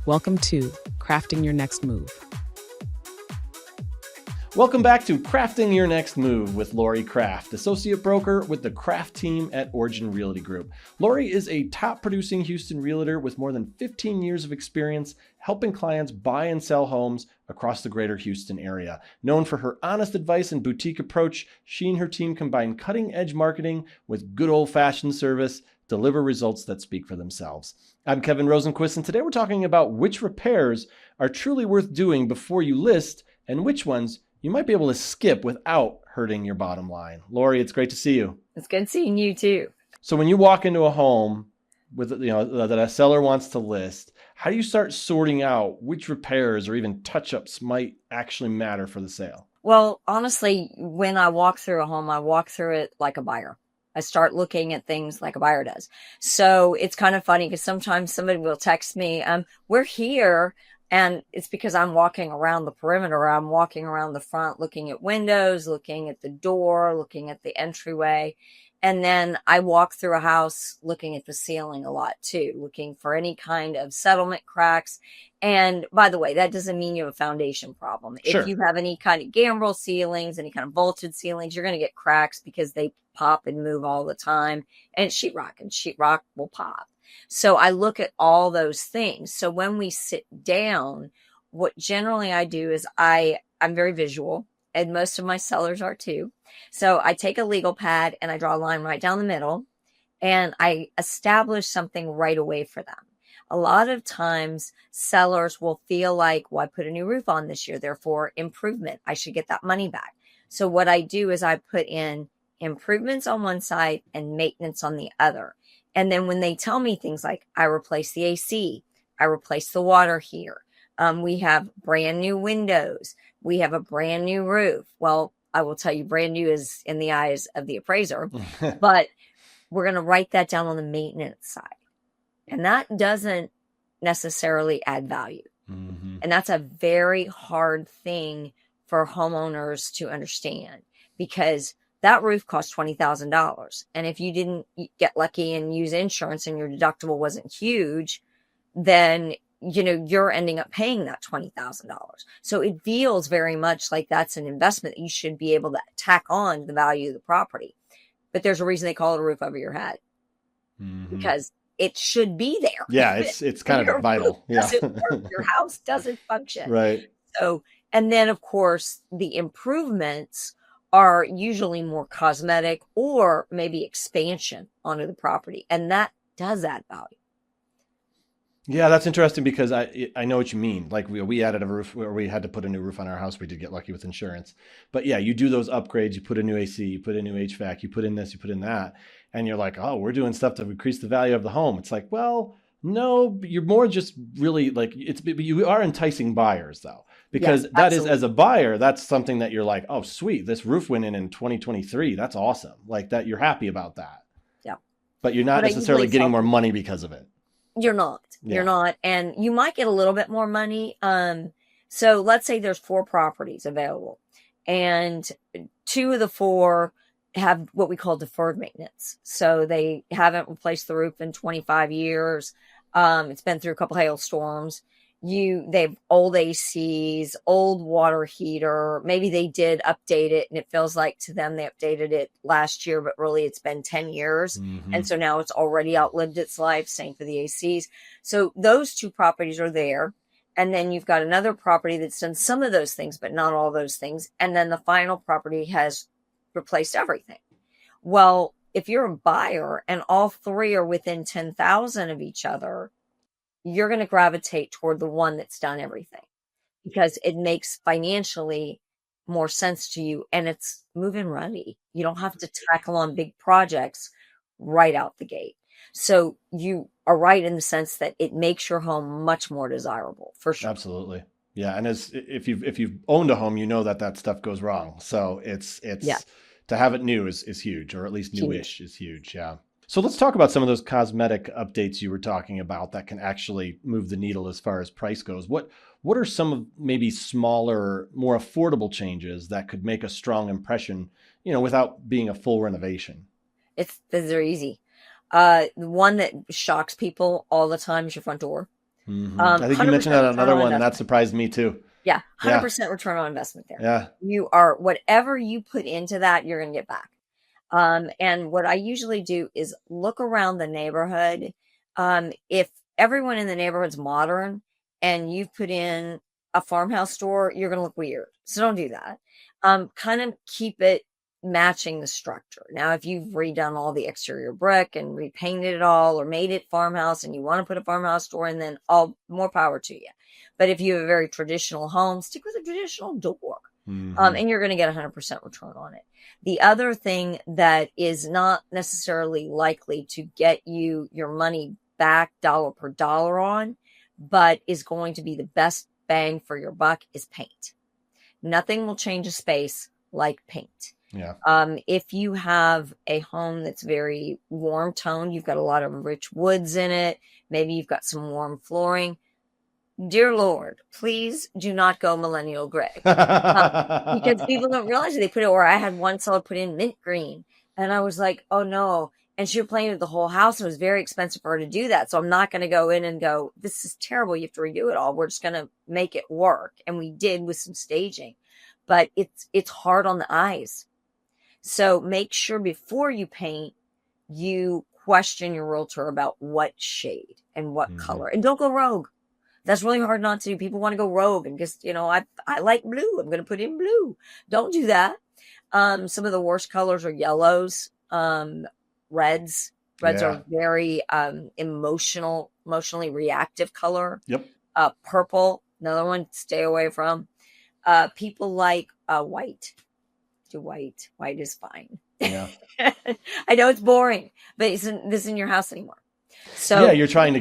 Welcome to Crafting Your Next Move. Welcome back to Crafting Your Next Move with Lori Kraft, associate broker with the Kraft team at Origin Realty Group. Lori is a top producing Houston realtor with more than 15 years of experience helping clients buy and sell homes across the greater Houston area. Known for her honest advice and boutique approach, she and her team combine cutting edge marketing with good old fashioned service, deliver results that speak for themselves. I'm Kevin Rosenquist, and today we're talking about which repairs are truly worth doing before you list and which ones you might be able to skip without hurting your bottom line. Lori, it's great to see you. It's good seeing you too. So when you walk into a home with, that a seller wants to list, how do you start sorting out which repairs or even touch-ups might actually matter for the sale? Well, honestly, when I walk through a home, I walk through it like a buyer. I start looking at things like a buyer does. So it's kind of funny because sometimes somebody will text me, we're here. And it's because I'm walking around the perimeter. I'm walking around the front, looking at windows, looking at the door, looking at the entryway. And then I walk through a house looking at the ceiling a lot too, looking for any kind of settlement cracks. And by the way, that doesn't mean you have a foundation problem. Sure. If you have any kind of gambrel ceilings, any kind of vaulted ceilings, you're going to get cracks because they pop and move all the time. And sheetrock will pop. So I look at all those things. So when we sit down, what generally I do is I'm very visual, and most of my sellers are too. So I take a legal pad and I draw a line right down the middle and I establish something right away for them. A lot of times sellers will feel like, well, I put a new roof on this year, therefore improvement. I should get that money back. So what I do is I put in improvements on one side and maintenance on the other. And then when they tell me things like, I replaced the AC, I replaced the water heater, we have brand new windows, we have a brand new roof. Well, I will tell you, brand new is in the eyes of the appraiser, but we're going to write that down on the maintenance side. And that doesn't necessarily add value. Mm-hmm. And that's a very hard thing for homeowners to understand because that roof cost $20,000. And if you didn't get lucky and use insurance and your deductible wasn't huge, then, you're ending up paying that $20,000. So it feels very much like that's an investment that you should be able to tack on to the value of the property. But there's a reason they call it a roof over your head because it should be there. Yeah, it's kind of vital. Yeah. Your house doesn't function. Right. So, and then of course the improvements are usually more cosmetic or maybe expansion onto the property. And that does add value. Yeah, that's interesting because I know what you mean. Like we added a roof where we had to put a new roof on our house. We did get lucky with insurance. But yeah, you do those upgrades, you put a new AC, you put a new HVAC, you put in this, you put in that. And you're like, oh, we're doing stuff to increase the value of the home. It's like, well, no, you're more just really like you are enticing buyers though. Because yeah, that is, as a buyer, that's something that you're like, oh, sweet, this roof went in 2023. That's awesome. Like that, you're happy about that. Yeah. But you're not necessarily getting more money because of it. You're not. Yeah. You're not. And you might get a little bit more money. So let's say there's 4 properties available and 2 of the 4 have what we call deferred maintenance. So they haven't replaced the roof in 25 years. It's been through a couple hailstorms. They have old ACs, old water heater. Maybe they did update it and it feels like to them they updated it last year, but really it's been 10 years. Mm-hmm. And so now it's already outlived its life. Same for the ACs. So those 2 properties are there. And then you've got another property that's done some of those things, but not all those things. And then the final property has replaced everything. Well, if you're a buyer and all 3 are within 10,000 of each other, you're going to gravitate toward the one that's done everything because it makes financially more sense to you and it's move-in ready. You don't have to tackle on big projects right out the gate. So you are right in the sense that it makes your home much more desirable for sure. Absolutely. Yeah. And if you've owned a home, you know that stuff goes wrong. So it's to have it new is huge, or at least newish is huge. Yeah. So let's talk about some of those cosmetic updates you were talking about that can actually move the needle as far as price goes. What are some of maybe smaller, more affordable changes that could make a strong impression, without being a full renovation? They're easy. The one that shocks people all the time is your front door. I think you mentioned that on Return another on one, and that investment. surprised me too. Yeah, Yeah. 100% return on investment there. Yeah. You are, whatever you put into that, you're going to get back. And what I usually do is look around the neighborhood. If everyone in the neighborhood's modern and you've put in a farmhouse store, you're going to look weird. So don't do that. Kind of keep it matching the structure. Now, if you've redone all the exterior brick and repainted it all or made it farmhouse and you want to put a farmhouse store in, then all more power to you. But if you have a very traditional home, stick with a traditional door. And you're going to get 100% return on it. The other thing that is not necessarily likely to get you your money back dollar per dollar on, but is going to be the best bang for your buck is paint. Nothing will change a space like paint. Yeah. If you have a home that's very warm toned, you've got a lot of rich woods in it, maybe you've got some warm flooring. Dear Lord, please do not go millennial gray. Because people don't realize it. They put it where I had one seller put in mint green. And I was like, oh no. And she painted the whole house. And it was very expensive for her to do that. So I'm not going to go in and go, this is terrible. You have to redo it all. We're just going to make it work. And we did with some staging. But it's hard on the eyes. So make sure before you paint, you question your realtor about what shade and what color. And don't go rogue. That's really hard not to do. People want to go rogue and just, I like blue. I'm going to put in blue. Don't do that. Some of the worst colors are yellows, reds. Reds are very emotionally reactive color. Yep. Purple, another one, stay away from. People like white. Do white. White is fine. Yeah. I know it's boring, but isn't this in your house anymore? So yeah, you're trying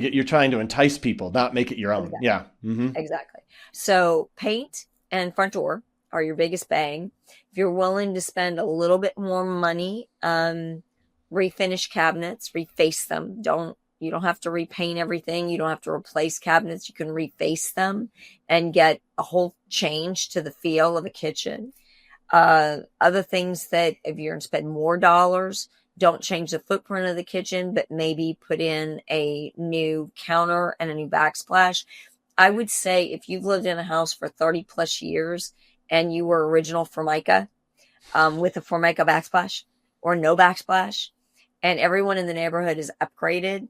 to entice people, not make it your own. Exactly. Yeah. Exactly. So paint and front door are your biggest bang. If you're willing to spend a little bit more money, refinish cabinets, reface them. You don't have to repaint everything. You don't have to replace cabinets. You can reface them and get a whole change to the feel of a kitchen. Other things that if you're going to spend more dollars, don't change the footprint of the kitchen, but maybe put in a new counter and a new backsplash. I would say if you've lived in a house for 30 plus years and you were original Formica, with a Formica backsplash or no backsplash, and everyone in the neighborhood is upgraded,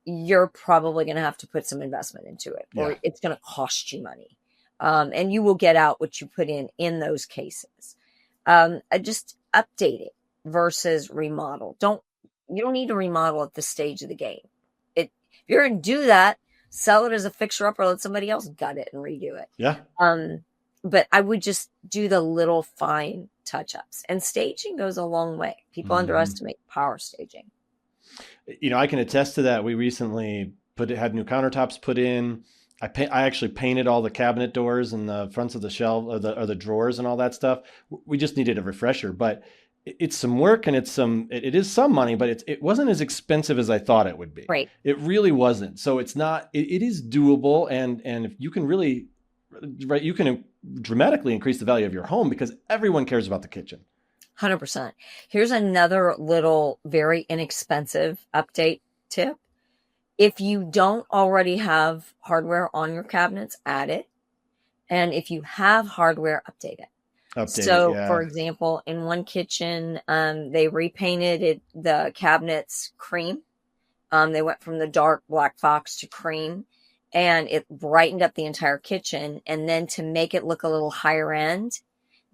you're probably going to have to put some investment into it, or it's going to cost you money. And you will get out what you put in those cases. Just update it versus remodel. You don't need to remodel at this stage of the game. If you're going to do that, sell it as a fixer up or let somebody else gut it and redo it. Yeah. But I would just do the little fine touch ups, and staging goes a long way. People underestimate power staging. I can attest to that. We recently had new countertops put in. I actually painted all the cabinet doors and the fronts of the shelf or the drawers and all that stuff. We just needed a refresher, but it's some work and it is some money, but it wasn't as expensive as I thought it would be. Right. It really wasn't. So it's not, it is doable. And if you can really, right, you can dramatically increase the value of your home because everyone cares about the kitchen. 100%. Here's another little very inexpensive update tip. If you don't already have hardware on your cabinets, add it. And if you have hardware, update it. For example, in one kitchen, they repainted the cabinets cream. They went from the dark black fox to cream, and it brightened up the entire kitchen. And then to make it look a little higher end,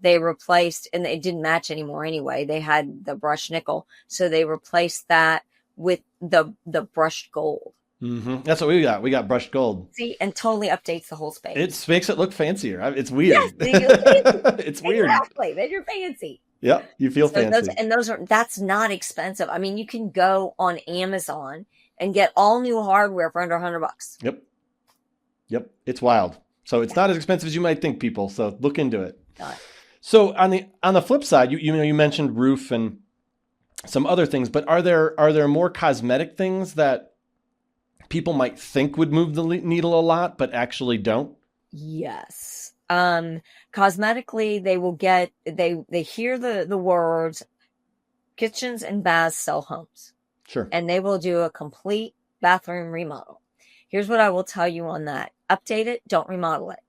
they replaced, and it didn't match anymore anyway. They had the brushed nickel. So they replaced that with the brushed gold. That's what we got. We got brushed gold. See, and totally updates the whole space. It makes it look fancier. It's weird. Yes, it's weird. Exactly. Then you're fancy. Yeah, you feel fancy. That's not expensive. I mean, you can go on Amazon and get all new hardware for under $100. Yep. It's wild. So it's not as expensive as you might think, people. So look into it. So on the flip side, you mentioned roof and some other things, but are there more cosmetic things that people might think would move the needle a lot, but actually don't? Yes. Cosmetically, they hear the words kitchens and baths sell homes. Sure. And they will do a complete bathroom remodel. Here's what I will tell you on that. Update it, don't remodel it.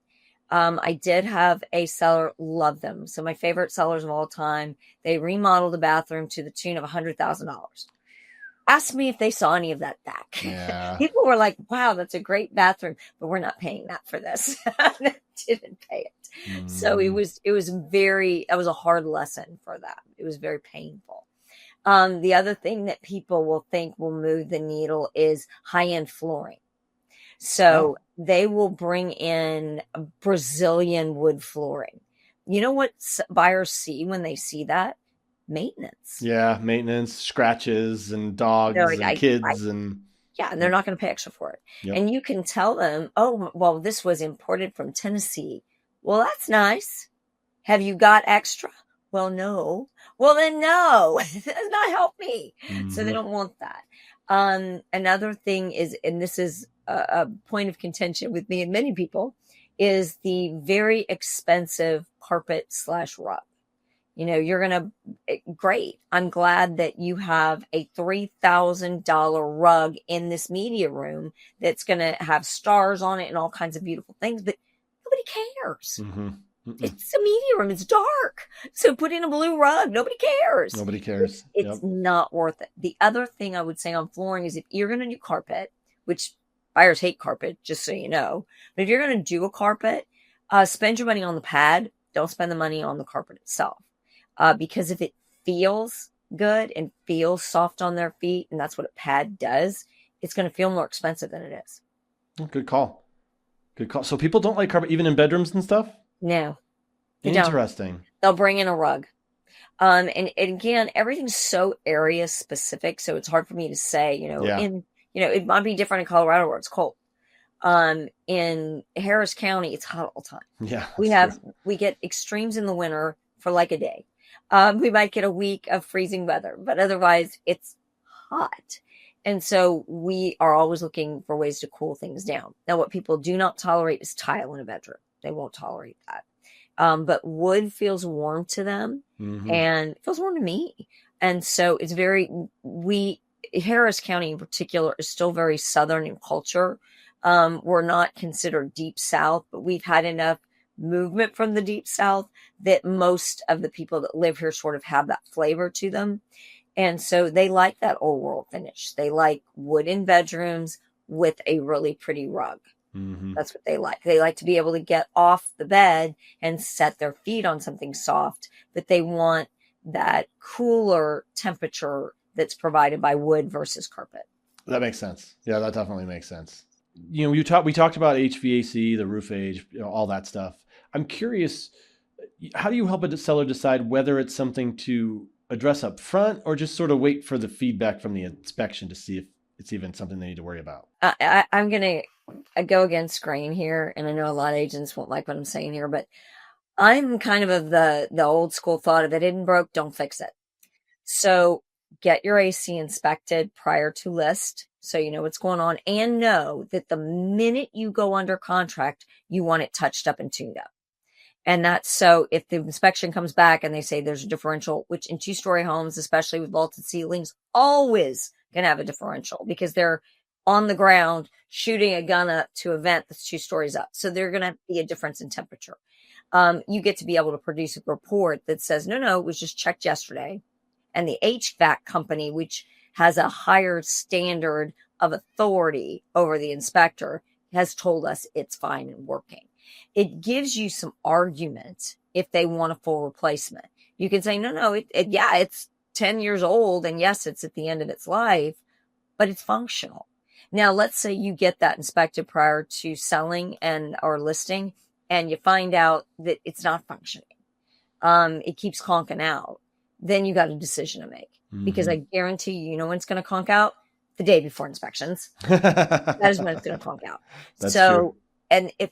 I did have a seller, love them. So my favorite sellers of all time, they remodeled the bathroom to the tune of $100,000. Ask me if they saw any of that back. Yeah. People were like, wow, that's a great bathroom, but we're not paying that for this. Didn't pay it. So it was a hard lesson for them. It was very painful. The other thing that people will think will move the needle is high-end flooring. So they will bring in Brazilian wood flooring. You know what buyers see when they see that? Maintenance. Yeah, maintenance, scratches, and dogs Like, and kids, and yeah, and they're not going to pay extra for it. Yep. And you can tell them, oh, well, this was imported from Tennessee. Well, that's nice. Have you got extra? Well, no. Well, then no, it does not help me. So they don't want that. Another thing is, and this is a point of contention with me and many people, is the very expensive carpet / rug. You're going to, great. I'm glad that you have a $3,000 rug in this media room that's going to have stars on it and all kinds of beautiful things, but nobody cares. It's a media room. It's dark. So put in a blue rug. Nobody cares. Nobody cares. It's not worth it. The other thing I would say on flooring is if you're going to do carpet, which buyers hate carpet, just so you know, but if you're going to do a carpet, spend your money on the pad. Don't spend the money on the carpet itself. Because if it feels good and feels soft on their feet, and that's what a pad does, it's going to feel more expensive than it is. Good call. So people don't like carpet even in bedrooms and stuff? No. Interesting. They'll bring in a rug. And again, everything's so area specific, so it's hard for me to say, it might be different in Colorado where it's cold. In Harris County, it's hot all the time. Yeah. We get extremes in the winter for like a day. We might get a week of freezing weather, but otherwise it's hot. And so we are always looking for ways to cool things down. Now, what people do not tolerate is tile in a bedroom. They won't tolerate that. But wood feels warm to them and it feels warm to me. And so it's Harris County in particular is still very Southern in culture. We're not considered deep South, but we've had enough movement from the deep South that most of the people that live here sort of have that flavor to them. And so they like that old world finish. They like wood in bedrooms with a really pretty rug. That's what they like. They like to be able to get off the bed and set their feet on something soft, but they want that cooler temperature that's provided by wood versus carpet. That makes sense. Yeah, that definitely makes sense. We talked about HVAC, the roof age, all that stuff. I'm curious, how do you help a seller decide whether it's something to address up front or just sort of wait for the feedback from the inspection to see if it's even something they need to worry about? I'm going to go against grain here, and I know a lot of agents won't like what I'm saying here, but I'm kind of the old school thought of it isn't broke, don't fix it. So get your AC inspected prior to list so you know what's going on, and know that the minute you go under contract, you want it touched up and tuned up. And that's so if the inspection comes back and they say there's a differential, which in 2-story homes, especially with vaulted ceilings, always going to have a differential because they're on the ground shooting a gun up to a vent that's 2 stories up. So they're going to be a difference in temperature. You get to be able to produce a report that says, no, it was just checked yesterday. And the HVAC company, which has a higher standard of authority over the inspector, has told us it's fine and working. It gives you some argument if they want a full replacement. You can say, no, it's 10 years old. And yes, it's at the end of its life, but it's functional. Now, let's say you get that inspected prior to selling or listing, and you find out that it's not functioning. It keeps conking out. Then you got a decision to make because I guarantee you know when it's going to conk out? The day before inspections. That is when it's going to conk out. That's true. And if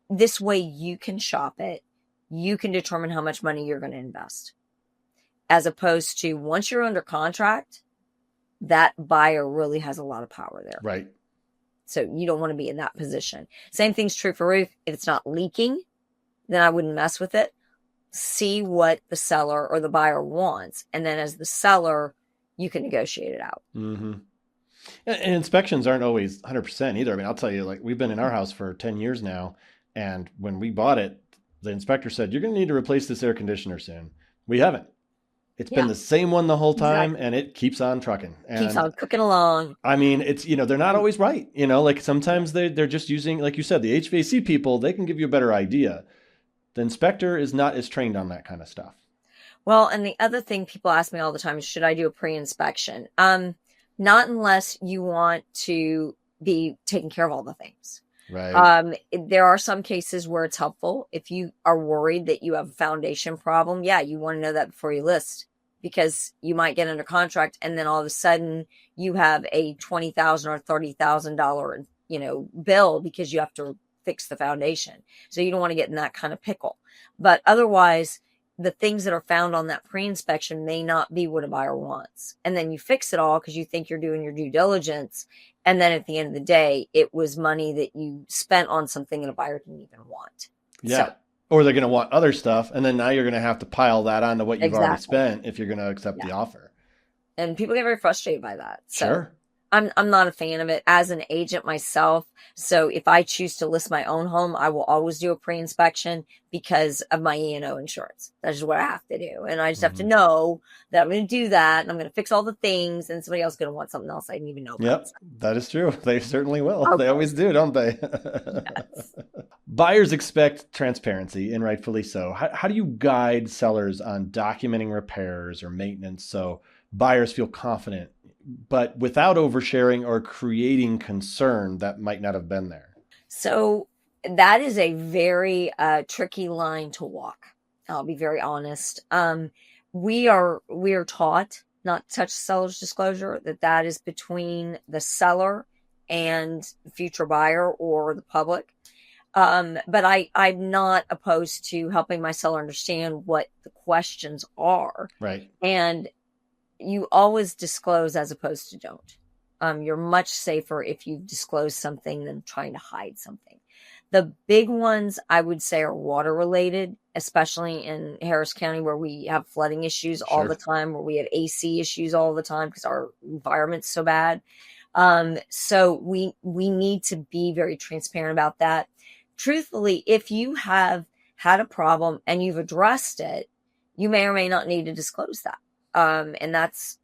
this way you can shop it, you can determine how much money you're going to invest. As opposed to once you're under contract, that buyer really has a lot of power there. Right. So you don't want to be in that position. Same thing's true for roof. If it's not leaking, then I wouldn't mess with it. See what the seller or the buyer wants. And then as the seller, you can negotiate it out. And inspections aren't always 100% either. I mean, I'll tell you, like we've been in our house for 10 years now. And when we bought it, the inspector said, you're going to need to replace this air conditioner soon. We haven't. It's been Yeah, the same one the whole time exactly. and it keeps on trucking. Keeps And on cooking along. I mean, it's, they're not always right. Like sometimes they're just using, like you said, the HVAC people, they can give you a better idea. The inspector is not as trained on that kind of stuff. Well, and the other thing people ask me all the time is, should I do a pre-inspection? Not unless you want to be taking care of all the things. Right. There are some cases where it's helpful. If you are worried that you have a foundation problem, yeah, you want to know that before you list, because you might get under contract and then all of a sudden you have a $20,000 or $30,000, bill because you have to fix the foundation. So you don't want to get in that kind of pickle. But otherwise, the things that are found on that pre-inspection may not be what a buyer wants. And then you fix it all because you think you're doing your due diligence. And then at the end of the day, it was money that you spent on something that a buyer didn't even want. Yeah. So, Or they're going to want other stuff. And then now you're going to have to pile that onto what you've already exactly. spent if you're going to accept the Yeah. offer. And people get very frustrated by that. So Sure. I'm not a fan of it as an agent myself. So if I choose to list my own home, I will always do a pre-inspection because of my E&O insurance. That's just what I have to do. And I just have to know that I'm going to do that and I'm going to fix all the things and somebody else is going to want something else I didn't even know about. Yep, that is true. They certainly will. Okay. They always do, don't they? Yes. Buyers expect transparency, and rightfully so. How do you guide sellers on documenting repairs or maintenance so buyers feel confident, but without oversharing or creating concern that might not have been there? So that is a very tricky line to walk. I'll be very honest. We are taught not to touch seller's disclosure, that is between the seller and the future buyer or the public. But I'm not opposed to helping my seller understand what the questions are. Right. And you always disclose as opposed to don't. You're much safer if you disclose something than trying to hide something. The big ones I would say are water related, especially in Harris County where we have flooding issues all the time, where we have AC issues all the time because our environment's so bad. So we need to be very transparent about that. Truthfully, if you have had a problem and you've addressed it, you may or may not need to disclose that. And that's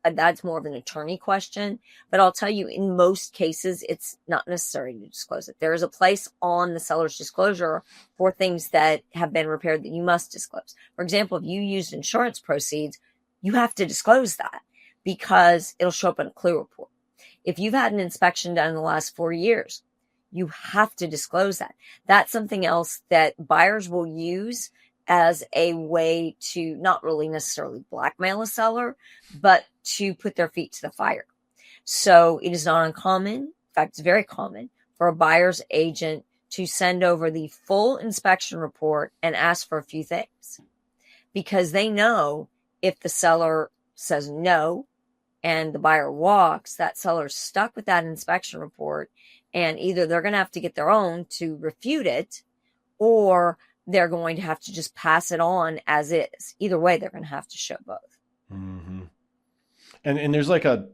more of an attorney question, but I'll tell you, in most cases, it's not necessary to disclose it. There is a place on the seller's disclosure for things that have been repaired that you must disclose. For example, if you used insurance proceeds, you have to disclose that because it'll show up in a clue report. If you've had an inspection done in the last 4 years, you have to disclose that. That's something else that buyers will use as a way to not really necessarily blackmail a seller, but to put their feet to the fire. So it is not uncommon, in fact, it's very common for a buyer's agent to send over the full inspection report and ask for a few things because they know if the seller says no and the buyer walks, that seller's stuck with that inspection report, and either they're going to have to get their own to refute it, or they're going to have to just pass it on as is. Either way, they're going to have to show both. Mm-hmm. And there's like a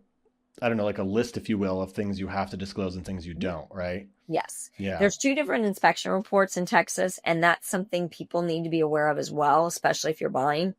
list, if you will, of things you have to disclose and things you don't, right? Yes. Yeah. There's 2 different inspection reports in Texas, and that's something people need to be aware of as well, especially if you're buying.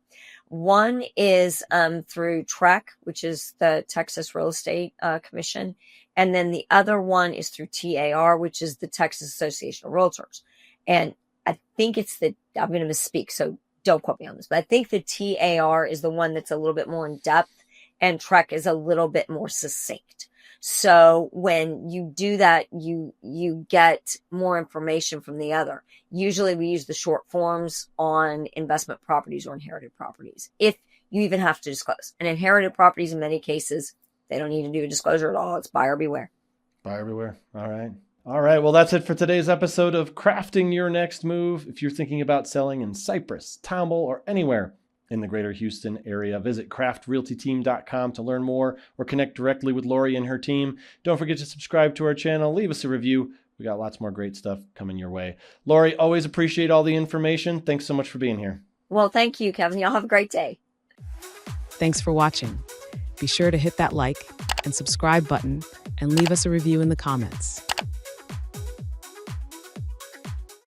One is through TREC, which is the Texas Real Estate Commission. And then the other one is through TAR, which is the Texas Association of Realtors. And I think I'm going to misspeak, so don't quote me on this, but I think the TAR is the one that's a little bit more in depth and TREC is a little bit more succinct. So when you do that, you get more information from the other. Usually we use the short forms on investment properties or inherited properties, if you even have to disclose. And inherited properties, in many cases, they don't need to do a disclosure at all. It's buyer beware. Buyer beware. All right. All right. Well, that's it for today's episode of Crafting Your Next Move. If you're thinking about selling in Cypress, Tomball, or anywhere in the greater Houston area, visit craftrealtyteam.com to learn more or connect directly with Lori and her team. Don't forget to subscribe to our channel. Leave us a review. We got lots more great stuff coming your way. Lori, always appreciate all the information. Thanks so much for being here. Well, thank you, Kevin. Y'all have a great day. Thanks for watching. Be sure to hit that like and subscribe button and leave us a review in the comments.